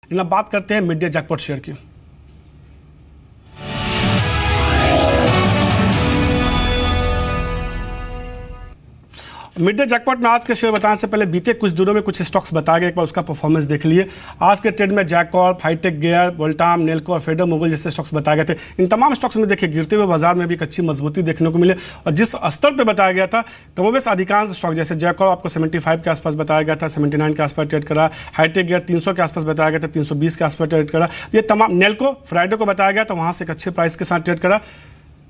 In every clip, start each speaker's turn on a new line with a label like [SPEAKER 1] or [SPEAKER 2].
[SPEAKER 1] लेकिन अब बात करते हैं मिड डे जैकपॉट शेयर की। मिड डे जैकपॉट में आज के शेयर बताने से पहले बीते कुछ दिनों में कुछ स्टॉक्स बताए गए, एक बार उसका परफॉर्मेंस देख लिए। आज के ट्रेड में जैकॉर्प, हाईटेक गियर, वोल्टाम, नेल्को और फेडर मोबाइल जैसे स्टॉक्स बताए गए थे। इन तमाम स्टॉक्स में देखिए गिरते हुए बाजार में भी एक अच्छी मजबूती देखने को मिले और जिस स्तर पर बताया गया था कमोबेश अधिकांश स्टॉक जैसे जैकॉर्प आपको 75 के आसपास बताया गया था, 79 के आसपास ट्रेड करा। हाईटेक गियर 300 के आसपास बताया गया था, 320 के आसपास ट्रेड करा। ये तमाम, नेल्को फ्राइडे को बताया गया था, वहाँ से एक अच्छे प्राइस के साथ ट्रेड करा।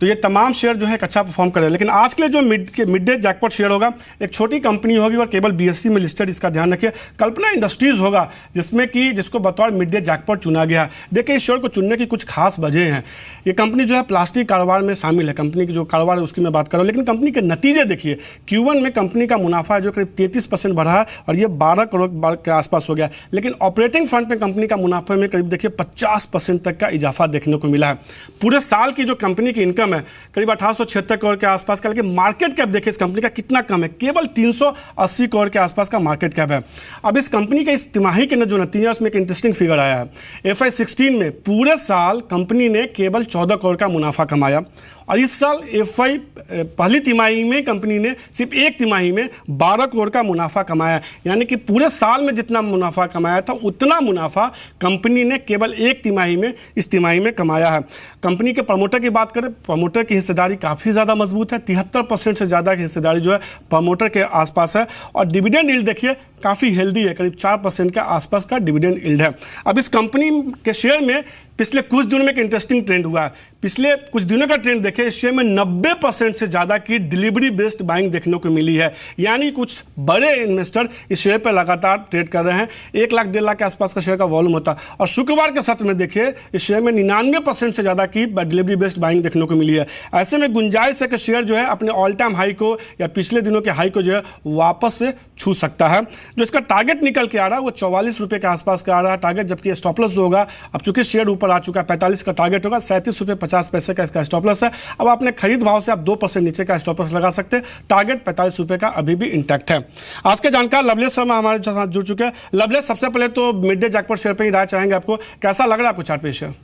[SPEAKER 1] तो ये तमाम शेयर जो है एक अच्छा परफॉर्म कर रहे हैं। लेकिन आज के लिए जो मिड डे जैकपॉट शेयर होगा एक छोटी कंपनी होगी और केवल बीएससी में लिस्टेड, इसका ध्यान रखिए। कल्पना इंडस्ट्रीज होगा जिसको बतौर मिड डे जैकपॉट चुना गया है। देखिए इस शेयर को चुनने की कुछ खास वजह हैं। ये कंपनी जो है प्लास्टिक कारोबार में शामिल है, कंपनी की जो कारोबार है उसकी मैं बात कर रहा हूँ। लेकिन कंपनी के नतीजे देखिए, Q1 में कंपनी का मुनाफा जो करीब 33% बढ़ा है और ये 12 करोड़ के आसपास हो गया। लेकिन ऑपरेटिंग फ्रंट में कंपनी का मुनाफे में करीब देखिए 50% तक का इजाफा देखने को मिला है। पूरे साल की जो कंपनी की इनकम है करीब 1876 करोड़ के आसपास का, लेकिन मार्केट कैप देखिए इस कंपनी का कितना कम है, केवल 380 करोड़ के आसपास का मार्केट कैप है। अब इस कंपनी के इस तिमाही के जो नतीजा उसमें एक इंटरेस्टिंग फिगर आया है। FY16 में पूरे साल कंपनी ने केवल 14 करोड़ का मुनाफा कमाया और इस साल FY पहली तिमाही में कंपनी ने सिर्फ एक तिमाही में 12 करोड़ का मुनाफा कमाया। यानी कि पूरे साल में जितना मुनाफा कमाया था उतना मुनाफा कंपनी ने केवल एक तिमाही में, इस तिमाही में कमाया है। कंपनी के प्रमोटर की बात करें, प्रमोटर की हिस्सेदारी काफ़ी ज़्यादा मजबूत है, 73% से ज़्यादा की हिस्सेदारी जो है प्रमोटर के आसपास है। और डिविडेंड यील्ड देखिए काफ़ी हेल्दी है, करीब 4% के आसपास का डिविडेंड यील्ड है। अब इस कंपनी के शेयर में पिछले कुछ दिनों में एक इंटरेस्टिंग ट्रेंड हुआ है। पिछले कुछ दिनों का ट्रेंड देखें, इस शेयर में 90% से ज़्यादा की डिलीवरी बेस्ड बाइंग देखने को मिली है। यानी कुछ बड़े इन्वेस्टर इस शेयर पर लगातार ट्रेड कर रहे हैं। 1 लाख 1.5 लाख के आसपास का शेयर का वॉल्यूम होता है। और शुक्रवार के सत्र में देखिए इस शेयर में 99% से ज़्यादा की डिलीवरी बेस्ड बाइंग देखने को मिली है। ऐसे में गुंजाइश है कि शेयर जो है अपने ऑल टाइम हाई को या पिछले दिनों के हाई को जो है वापस से छू सकता है। जो इसका टारगेट निकल के आ रहा है वो 44 रुपये के आसपास का आ रहा है टारगेट, जबकि स्टॉप लॉस जो होगा, अब चूंकि शेयर ऊपर आ चुका है, 45 का टारगेट होगा, 37 रुपये 50 पैसे का इसका स्टॉप लॉस है। अब आपने खरीद भाव से आप 2% नीचे का स्टॉप लॉस लगा सकते हैं। टारगेट 45 रुपये का अभी भी इंटैक्ट है। आज के जानकार लवलेश शर्मा हमारे साथ जुड़ चुके हैं। लवलेश, सबसे पहले तो मिड डे जैकपॉट शेयर पर ही राय चाहेंगे, आपको कैसा लग रहा है आपको चार्ट पे शेयर?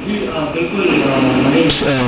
[SPEAKER 2] जी बिल्कुल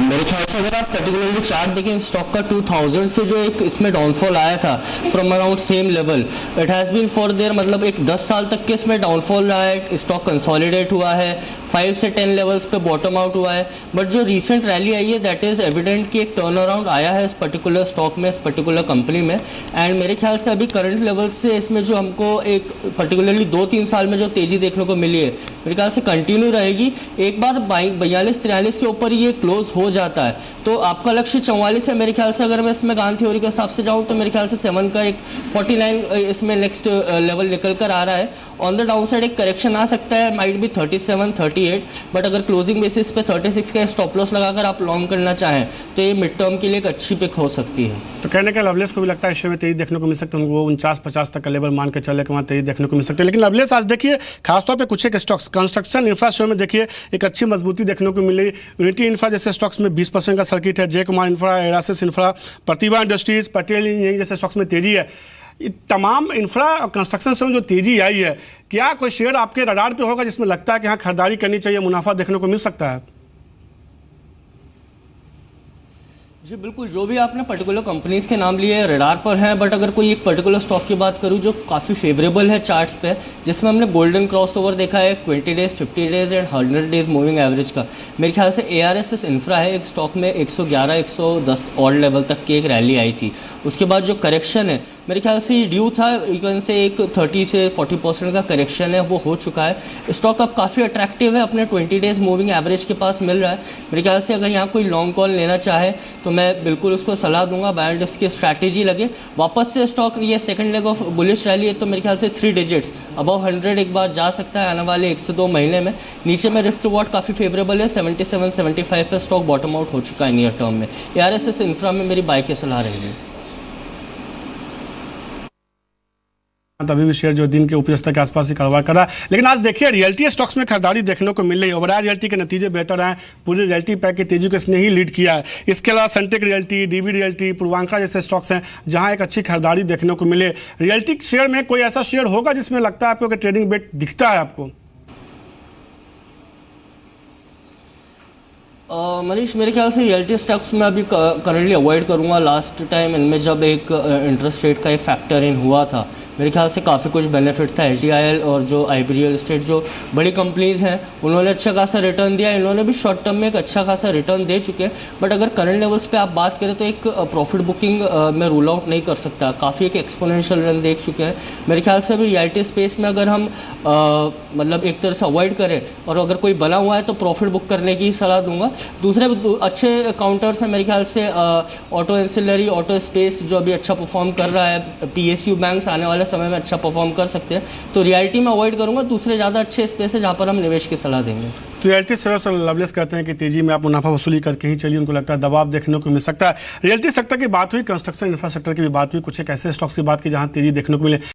[SPEAKER 2] मेरे ख्याल से अगर आप पर्टिकुलरली चार्ट देखें स्टॉक का 2000 से जो एक इसमें डाउनफॉल आया था from around same level, it has been for there, मतलब एक 10 साल तक के इसमें डाउनफॉल रहा है। स्टॉक कंसोलिडेट हुआ है, 5 से 10 लेवल्स पे बॉटम आउट हुआ है। बट जो रीसेंट रैली आई है दैट इज़ एविडेंट कि एक टर्न अराउंड आया है इस पर्टिकुलर स्टॉक में, इस पर्टिकुलर कंपनी में। एंड मेरे ख्याल से अभी करंट लेवल से इसमें जो हमको एक पर्टिकुलरली 2-3 साल में जो तेज़ी देखने को मिली है मेरे ख्याल से कंटिन्यू रहेगी। एक बार 42-43 के ऊपर ये क्लोज हो जाता है तो आपका लक्ष्य 44 है मेरे ख्याल से। अगर मैं इसमें गान थ्योरी के हिसाब से जाऊँ तो मेरे ख्याल से 7 का एक 49 इसमें नेक्स्ट लेवल निकल कर आ रहा है। ऑन द डाउन साइड एक करेक्शन आ सकता है, माइट भी 37-38, बट अगर क्लोजिंग बेसिस पे 36 का स्टॉप लॉस लगाकर आप लॉन्ग करना चाहें तो ये मिड टर्म के लिए एक अच्छी पिक हो सकती है।
[SPEAKER 1] तो कहने का लवलेश को भी लगता है इस शेयर में तेजी देखने को मिल सकता है, उनको 49-50 तक का लेवल मान के चले कि वहाँ तेजी देखने को मिल सकती है। लेकिन लवलेश आज देखिए खासतौर पर कुछ एक स्टॉक्स कंस्ट्रक्शन इंफ्रा शेयर में देखिए एक अच्छी मजबूती देखने को मिली। यूनिटी इंफ्रा जैसे स्टॉक्स में 20% का सर्किट है, जय कुमार इंफ्रा, एरासिस इंफ्रा, प्रतिभा इंडस्ट्रीज, पटेल इंजीनियरिंग जैसे स्टॉक्स में तेजी है। तमाम इंफ्रा और कंस्ट्रक्शन से जो तेजी आई है, क्या कोई शेयर आपके रडार पे होगा जिसमें लगता है कि हाँ खरीदारी करनी चाहिए, मुनाफा देखने को मिल सकता है?
[SPEAKER 2] जी बिल्कुल, जो भी आपने पर्टिकुलर कंपनीज़ के नाम लिए रडार पर हैं, बट अगर कोई एक पर्टिकुलर स्टॉक की बात करूँ जो काफ़ी फेवरेबल है चार्ट्स पे, जिसमें हमने गोल्डन क्रॉसओवर देखा है 20 days, 50 days and 100 days moving average का। मेरे ख्याल से ARSS इंफ्रा है, एक स्टॉक में 111-110 ऑड लेवल तक की एक रैली आई थी। उसके बाद जो करेक्शन है मेरे ख्याल से ये ड्यू था, इवन से एक 30 से 40% का करेक्शन है वो हो चुका है। स्टॉक अब काफ़ी अट्रैक्टिव है, अपने 20 डेज मूविंग एवरेज के पास मिल रहा है। मेरे ख्याल से अगर यहाँ कोई लॉन्ग कॉल लेना चाहे तो मैं बिल्कुल उसको सलाह दूंगा, बाय इसकी स्ट्रैटेजी लगे। वापस से स्टॉक ये second leg of bullish rally है तो मेरे ख्याल से 3 डिजिट्स अबव 100 एक बार जा सकता है आने वाले 1 से 2 महीने में। नीचे में रिस्क रिवॉर्ड काफ़ी फेवरेबल है, 77-75 पे स्टॉक बॉटम आउट हो चुका है नियर टर्म में। ARSS इंफ्रा में मेरी बाय की सलाह रहेगी।
[SPEAKER 1] अभी भी शेयर जो दिन के ऊपरी स्तर के आसपास ही कारोबार कर रहा है। लेकिन आज देखिए रियल्टी स्टॉक्स में खरीदारी देखने को मिल रही है। ओवरऑल रियल्टी के नतीजे बेहतर हैं। पूरी रियल्टी पैक की तेजी को इसने ही लीड किया है। इसके अलावा सनटेक रियल्टी, डीबी रियल्टी, पूर्वांका जैसे स्टॉक्स हैं जहां एक अच्छी खरीदारी देखने को मिले। रियल्टी शेयर में कोई ऐसा शेयर होगा जिसमें लगता है आपको कि ट्रेडिंग बेट दिखता है आपको?
[SPEAKER 2] मनीष, मेरे ख्याल से रियल्टी स्टॉक्स में अभी करंटली अवॉइड करूंगा। लास्ट टाइम इनमें जब एक इंटरेस्ट रेट का एक फैक्टर इन हुआ था, मेरे ख्याल से काफ़ी कुछ बेनिफिट था। एचडीआईएल और जो आईबी रियल एस्टेट जो बड़ी कंपनीज़ हैं उन्होंने अच्छा खासा रिटर्न दिया। इन्होंने भी शॉर्ट टर्म में एक अच्छा खासा रिटर्न दे चुके हैं। बट अगर करंट लेवल्स पे आप बात करें तो एक प्रॉफिट बुकिंग में रूल आउट नहीं कर सकता। काफ़ी एक एक्सपोनेंशियल रन देख चुके हैं। मेरे ख्याल से अभी रियल्टी स्पेस में अगर हम मतलब एक तरह से अवॉइड करें और अगर कोई बना हुआ है तो प्रॉफिट बुक करने की सलाह दूंगा। दूसरे अच्छे काउंटर्स हैं मेरे ख्याल से ऑटो एंसिलरी, ऑटो स्पेस जो अभी अच्छा परफॉर्म कर रहा है। पीएसयू बैंक्स आने वाले समय में अच्छा परफॉर्म कर सकते हैं। तो रियल्टी में अवॉइड करूंगा। दूसरे ज़्यादा अच्छे स्पेस है जहां पर हम निवेश की सलाह देंगे।
[SPEAKER 1] तो रियल्टी शेयर लवलेस कहते हैं कि तेजी में आप मुनाफा वसूली करके ही चलिए। उनको लगता है दबाव देखने को मिल सकता है। रियल्टी सेक्टर की बात हुई, कंस्ट्रक्शन इंफ्रास्ट्रक्चर की भी बात हुई, कुछ एक ऐसे स्टॉक्स की बात की जहां तेजी देखने को मिले।